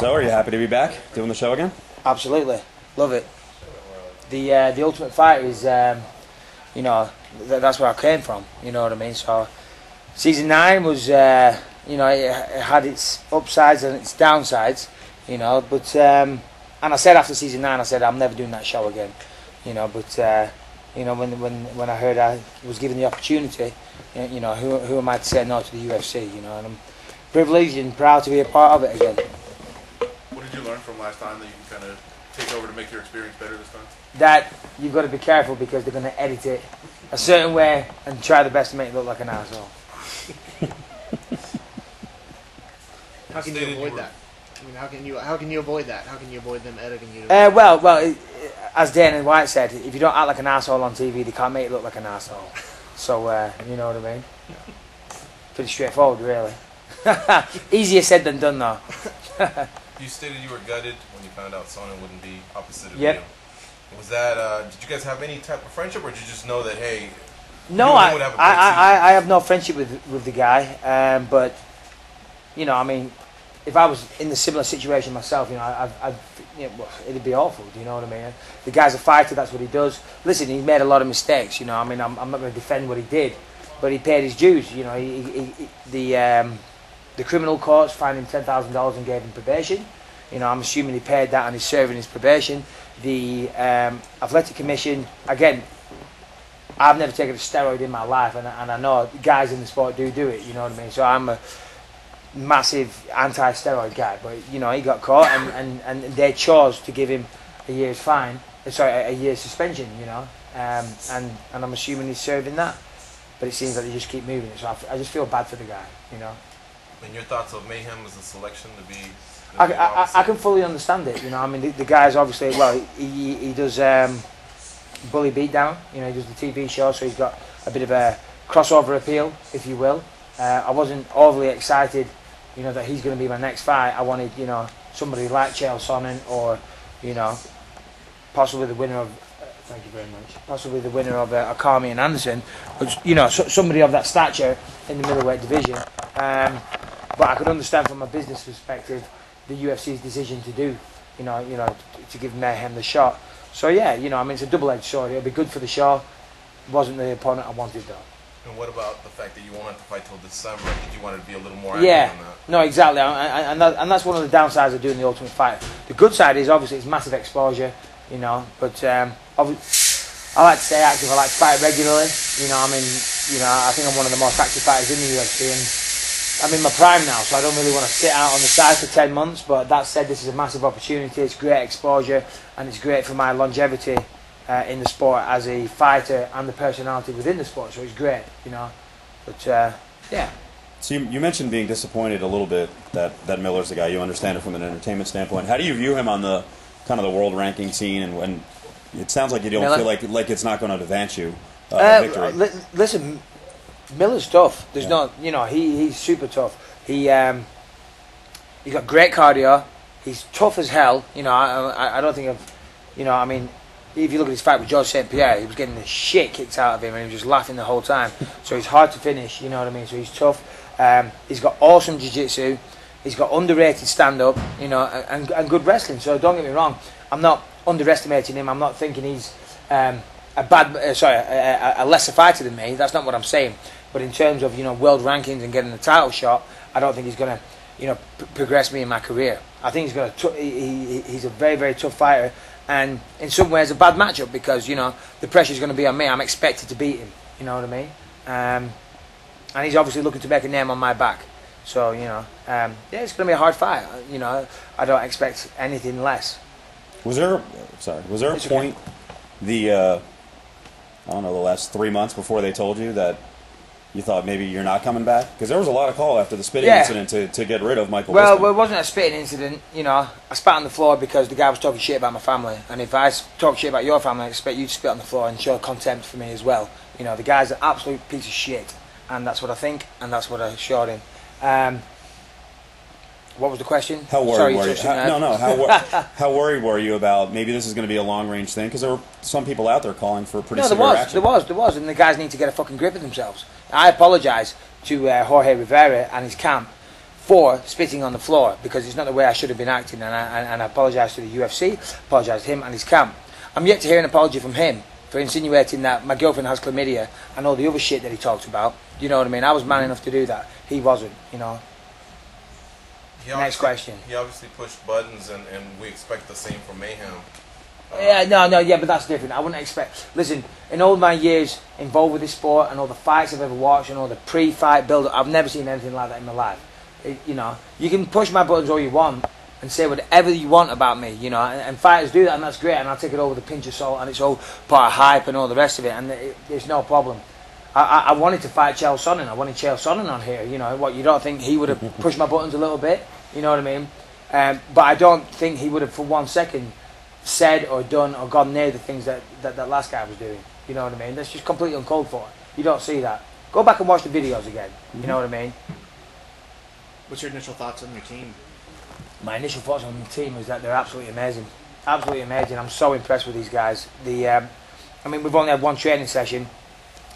So, are you happy to be back doing the show again? Absolutely, love it. The Ultimate Fighter is, you know, that's where I came from. You know what I mean? So, season 9 was, you know, it had its upsides and its downsides. You know, but and I said after season 9, I said I'm never doing that show again. You know, but you know, when I heard I was given the opportunity, you know, who am I to say no to the UFC? You know, and I'm privileged and proud to be a part of it again. What did you learn from last time that you can kind of take over to make your experience better this time? That you've got to be careful because they're going to edit it a certain way and try the best to make it look like an asshole. How can you avoid that? I mean, how can you avoid that? How can you avoid them editing you? Well, as Dana White said, if you don't act like an asshole on TV, they can't make it look like an asshole. So you know what I mean? Pretty straightforward, really. Easier said than done, though. You stated you were gutted when you found out Sonnen wouldn't be opposite of Yep. you. Was that? Did you guys have any type of friendship, or did you just know that hey? No, I have no friendship with the guy, but you know, I mean, if I was in the similar situation myself, you know, you know, it'd be awful. Do you know what I mean? The guy's a fighter. That's what he does. Listen, he made a lot of mistakes. You know, I mean, I'm not going to defend what he did, but he paid his dues. You know, the criminal courts fined him $10,000 and gave him probation. You know, I'm assuming he paid that and he's serving his probation. The athletic commission, again, I've never taken a steroid in my life, and I know guys in the sport do it. You know what I mean? So I'm a massive anti-steroid guy, but you know, he got caught and they chose to give him a year's fine. Sorry, a year's suspension. You know, and I'm assuming he's serving that. But it seems like they just keep moving it. So I just feel bad for the guy. You know. And your thoughts of Mayhem as a selection to be? I can fully understand it. You know, I mean, the guy's obviously, well, he does Bully Beatdown. You know, he does the TV show, so he's got a bit of a crossover appeal, if you will. I wasn't overly excited, you know, that he's going to be my next fight. I wanted, you know, somebody like Chael Sonnen, or, you know, possibly the winner of. Thank you very much. Possibly the winner of Akami and Anderson, but you know, somebody of that stature in the middleweight division. But I could understand from a business perspective the UFC's decision to do, you know, to give Mayhem the shot. So yeah, you know, I mean, it's a double-edged sword. It'll be good for the show. Wasn't the opponent I wanted though. And what about the fact that you wanted to fight till December? I think you wanted to be a little more active on that. No, exactly, and that's one of the downsides of doing the Ultimate Fighter. The good side is obviously it's massive exposure, you know. But I like to stay active. I like to fight regularly. You know, I mean, you know, I think I'm one of the most active fighters in the UFC, and I'm in my prime now, so I don't really want to sit out on the side for 10 months. But that said, this is a massive opportunity. It's great exposure, and it's great for my longevity in the sport as a fighter and the personality within the sport. So it's great, you know. But yeah. So you mentioned being disappointed a little bit that Miller's the guy. You understand it from an entertainment standpoint. How do you view him on the kind of the world ranking scene? And when it sounds like you don't Miller? feel like it's not going to advance you victory. Listen. Miller's tough. There's no, you know, he's super tough. He's got great cardio. He's tough as hell. You know, I don't think you know, I mean, if you look at his fight with George St. Pierre, he was getting the shit kicked out of him, and he was just laughing the whole time. So he's hard to finish. You know what I mean? So he's tough. He's got awesome jiu-jitsu. He's got underrated stand-up. You know, and good wrestling. So don't get me wrong. I'm not underestimating him. I'm not thinking he's a lesser fighter than me. That's not what I'm saying. But in terms of, you know, world rankings and getting the title shot, I don't think he's going to, you know, progress me in my career. I think he's going to. He's a very, very tough fighter, and in some ways a bad matchup because, you know, the pressure's going to be on me. I'm expected to beat him. You know what I mean? And he's obviously looking to make a name on my back. So, you know, yeah, it's going to be a hard fight. You know, I don't expect anything less. Was there a point I don't know, the last 3 months before they told you that you thought maybe you're not coming back? Because there was a lot of call after the spitting incident to get rid of Michael Bisping. Well, it wasn't a spitting incident. You know, I spat on the floor because the guy was talking shit about my family. And if I talk shit about your family, I expect you to spit on the floor and show contempt for me as well. You know, the guy's an absolute piece of shit. And that's what I think, and that's what I showed him. What was the question? How worried were you? How worried were you about maybe this is going to be a long-range thing? Because there were some people out there calling for pretty severe action. There was, and the guys need to get a fucking grip of themselves. I apologise to Jorge Rivera and his camp for spitting on the floor, because it's not the way I should have been acting, and I apologise to the UFC, apologise to him and his camp. I'm yet to hear an apology from him for insinuating that my girlfriend has chlamydia and all the other shit that he talked about. You know what I mean? I was man enough to do that. He wasn't, you know. Next question. He obviously pushed buttons, and we expect the same from Mayhem. Yeah, but that's different. I wouldn't expect. Listen, in all my years involved with this sport and all the fights I've ever watched and all the pre-fight build-up, I've never seen anything like that in my life. You know, you can push my buttons all you want and say whatever you want about me, you know, and fighters do that, and that's great, and I'll take it over with a pinch of salt, and it's all part of hype and all the rest of it, and it's no problem. I wanted to fight Chael Sonnen. I wanted Chael Sonnen on here, you know. What, you don't think he would have pushed my buttons a little bit? You know what I mean? But I don't think he would have for 1 second said or done or gone near the things that last guy was doing. You know what I mean? That's just completely uncalled for. You don't see that. Go back and watch the videos again. You know what I mean? What's your initial thoughts on your team? My initial thoughts on the team is that they're absolutely amazing. Absolutely amazing. I'm so impressed with these guys. I mean, we've only had one training session.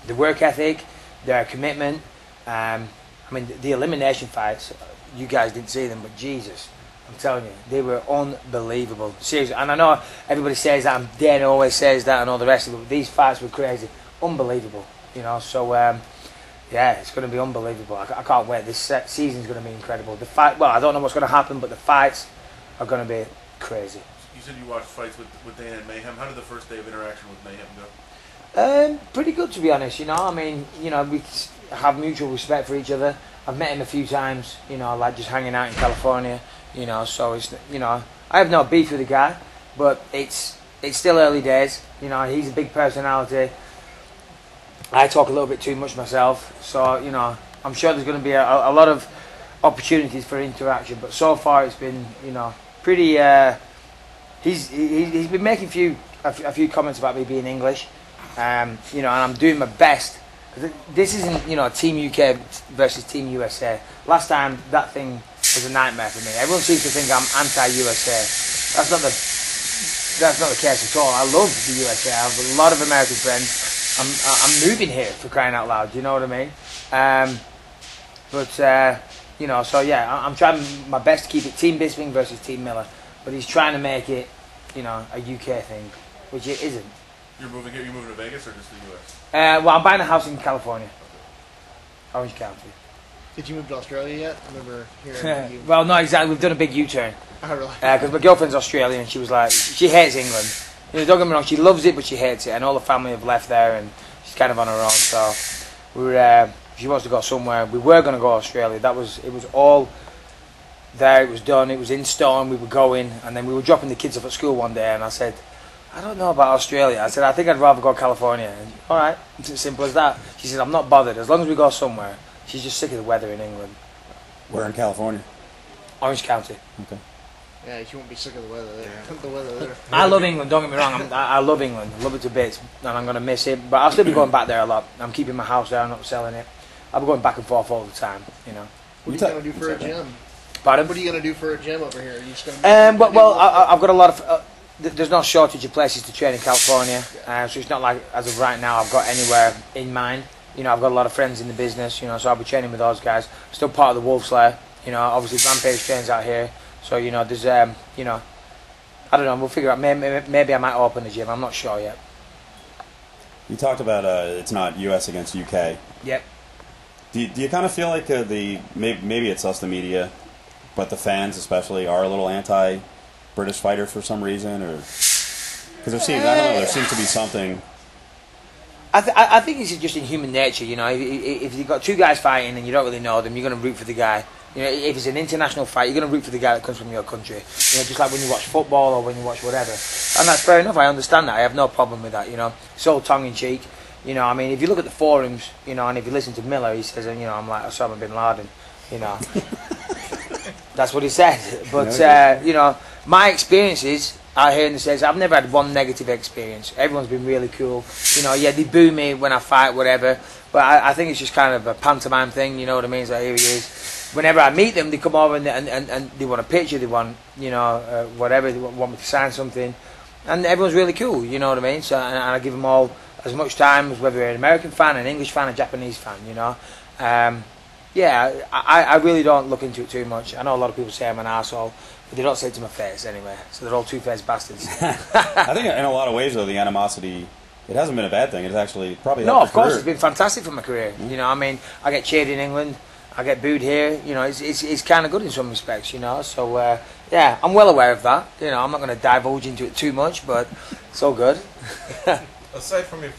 The work ethic, their commitment. I mean, the elimination fights, you guys didn't see them, but Jesus, I'm telling you, they were unbelievable. Seriously, and I know everybody says that, and Dan always says that, and all the rest of it, but these fights were crazy. Unbelievable, you know, so, yeah, it's going to be unbelievable. I can't wait. This season's going to be incredible. The fight, well, I don't know what's going to happen, but the fights are going to be crazy. You said you watched fights with Dana and Mayhem. How did the first day of interaction with Mayhem go? Pretty good, to be honest, you know. I mean, you know, we have mutual respect for each other. I've met him a few times, you know, like just hanging out in California, you know, so it's, you know, I have no beef with the guy, but it's still early days, you know. He's a big personality. I talk a little bit too much myself, so, you know, I'm sure there's going to be a lot of opportunities for interaction, but so far it's been, you know, pretty, he's been making a few comments about me being English, you know, and I'm doing my best. This isn't, you know, Team UK versus Team USA. Last time, that thing was a nightmare for me. Everyone seems to think I'm anti-USA. That's not the case at all. I love the USA. I have a lot of American friends. I'm moving here, for crying out loud. You know what I mean? You know, so yeah, I'm trying my best to keep it Team Bisping versus Team Miller. But he's trying to make it, you know, a UK thing, which it isn't. You're moving here? You're moving to Vegas or just the US? Well, I'm buying a house in California, Orange County. Did you move to Australia yet? I remember hearing you. Well, no, exactly. We've done a big U-turn. Oh, really? Because my girlfriend's Australian, and she was like, she hates England. You know, don't get me wrong, she loves it, but she hates it, and all the family have left there, and she's kind of on her own. So she wants to go somewhere. We were going to go to Australia. It was all there. It was done. It was in stone. We were going, and then we were dropping the kids off at school one day, and I said, I don't know about Australia. I said, I think I'd rather go to California. And, all right, it's as simple as that. She said, I'm not bothered as long as we go somewhere. She's just sick of the weather in England. Where in California? Orange County. Okay. Yeah, you won't be sick of the weather there. The weather there. I love England, don't get me wrong. I love England. I love it to bits, and I'm going to miss it. But I'll still be going back there a lot. I'm keeping my house there. I'm not selling it. I'll be going back and forth all the time, you know. What are you going to do for a gym? Pardon? What are you going to do for a gym over here? Are you just going to I've got a lot of... there's no shortage of places to train in California. So it's not like, as of right now, I've got anywhere in mind. You know, I've got a lot of friends in the business, you know, so I'll be training with those guys. Still part of the Wolf Slayer. You know, obviously Rampage trains out here. So, you know, there's, you know... I don't know, we'll figure out. Maybe I might open a gym. I'm not sure yet. You talked about it's not US against UK. Yep. Do you kind of feel like maybe it's us, the media, but the fans especially are a little anti-British fighter for some reason, or because there seems to be something. I think it's just in human nature, you know. If you've got two guys fighting and you don't really know them, you're going to root for the guy. You know, if it's an international fight, you're going to root for the guy that comes from your country. You know, just like when you watch football or when you watch whatever. And that's fair enough. I understand that. I have no problem with that. You know, it's all tongue in cheek. You know, I mean, if you look at the forums, you know, and if you listen to Miller, he says, you know, I'm like Osama bin Laden. You know, that's what he said. But you know, my experiences out here in the States, I've never had one negative experience. Everyone's been really cool. You know, yeah, they boo me when I fight, whatever. But I think it's just kind of a pantomime thing. You know what I mean? So here he is. Whenever I meet them, they come over and they want a picture. They want, you know, whatever. They want me to sign something, and everyone's really cool. You know what I mean? So and I give them all as much time as whether they're an American fan, an English fan, a Japanese fan. You know, yeah, I really don't look into it too much. I know a lot of people say I'm an arsehole, but they don't say it to my face anyway. So they're all two-faced bastards. I think in a lot of ways, though, the animosity, it hasn't been a bad thing. It's actually probably No, helped of course, your it's career. been fantastic for my career. You know, I mean, I get cheered in England, I get booed here. You know, it's kind of good in some respects. You know, so yeah, I'm well aware of that. You know, I'm not going to divulge into it too much, but it's all good. Aside from your